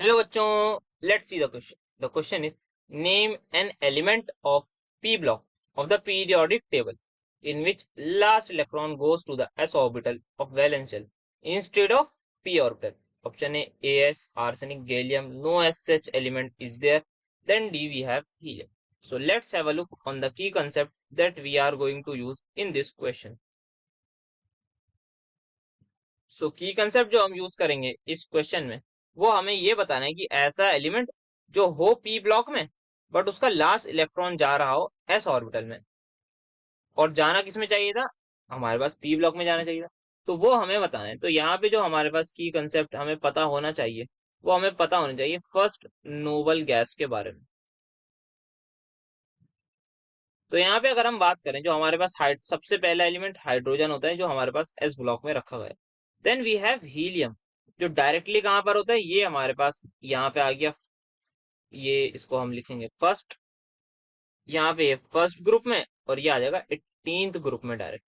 Hello बच्चों, let's see the question. The question is name an element of p block of the periodic table in which last electron goes to the s orbital of valence shell instead of p orbital. Option A as arsenic, gallium. No as such element is there. Then D we have helium. So let's have a look on the key concept that we are going to use in this question. सो की concept जो हम use करेंगे इस question में, वो हमें ये बताना है कि ऐसा एलिमेंट जो हो पी ब्लॉक में बट उसका लास्ट इलेक्ट्रॉन जा रहा हो एस ऑर्बिटल में, और जाना किसमें चाहिए था, हमारे पास पी ब्लॉक में जाना चाहिए था. तो वो हमें बताना है. तो यहाँ पे जो हमारे पास की कंसेप्ट हमें पता होना चाहिए, वो हमें पता होना चाहिए फर्स्ट नोबल गैस के बारे में. तो यहाँ पे अगर हम बात करें, जो हमारे पास सबसे पहला एलिमेंट हाइड्रोजन होता है जो हमारे पास एस ब्लॉक में रखा हुआ है. देन वी हैव हीलियम, जो डायरेक्टली कहाँ पर होता है, ये हमारे पास यहाँ पे आ गया. ये इसको हम लिखेंगे फर्स्ट, यहाँ पे फर्स्ट ग्रुप में, और ये आ जाएगा 18th ग्रुप में डायरेक्ट.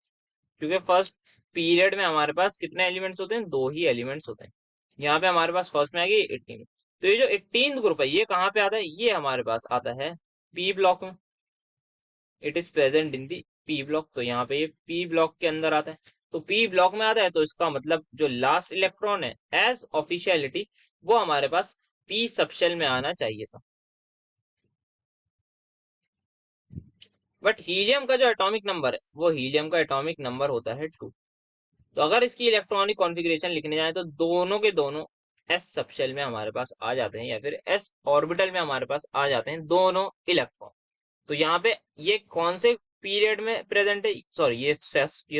क्योंकि फर्स्ट पीरियड में हमारे पास कितने एलिमेंट्स होते हैं, दो ही एलिमेंट्स होते हैं. यहाँ पे हमारे पास फर्स्ट में आएगी 18. तो ये जो 18th ग्रुप है ये कहाँ पे आता है, ये हमारे पास आता है पी ब्लॉक में. It is present in the P block. तो यहाँ पे ये पी ब्लॉक के अंदर आता है. तो पी ब्लॉक में आता है, तो इसका मतलब जो लास्ट इलेक्ट्रॉन है एज ऑफिशियलिटी, वो हमारे पास पी सबशेल में आना चाहिए था. बट हीलियम का जो एटॉमिक नंबर है, वो हीलियम का एटॉमिक नंबर होता है 2. तो अगर इसकी इलेक्ट्रॉनिक कॉन्फ़िगरेशन लिखने जाए तो दोनों के दोनों एस सबशेल में हमारे पास आ जाते हैं, या फिर एस ऑर्बिटल में हमारे पास आ जाते हैं दोनों इलेक्ट्रॉन. तो यहाँ पे ये कौन से पीरियड में प्रेजेंट है, सॉरी ये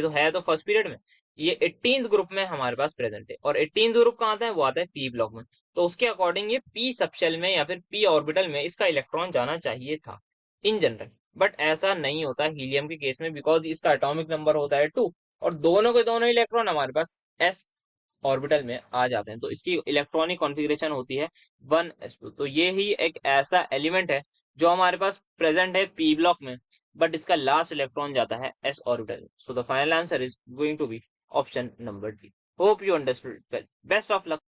तो है तो फर्स्ट पीरियड में. ये 18th ग्रुप में हमारे पास प्रेजेंट है, और 18th ग्रुप कहाँ आता है, वो आता है पी ब्लॉक में. तो उसके अकॉर्डिंग ये पी सबशेल में या फिर पी ऑर्बिटल में इसका इलेक्ट्रॉन जाना चाहिए था इन जनरल. बट ऐसा नहीं होता हीलियम के केस में, बिकॉज इसका एटॉमिक नंबर होता है 2, और दोनों के दोनों इलेक्ट्रॉन हमारे पास एस ऑर्बिटल में आ जाते हैं. तो इसकी इलेक्ट्रॉनिक कॉन्फ़िगरेशन होती है 1s2. तो ये ही एक ऐसा एलिमेंट है जो हमारे पास प्रेजेंट है पी ब्लॉक में, बट इसका लास्ट इलेक्ट्रॉन जाता है S orbital. So the final answer is going to be option number D. Hope you understood. Well, best of luck.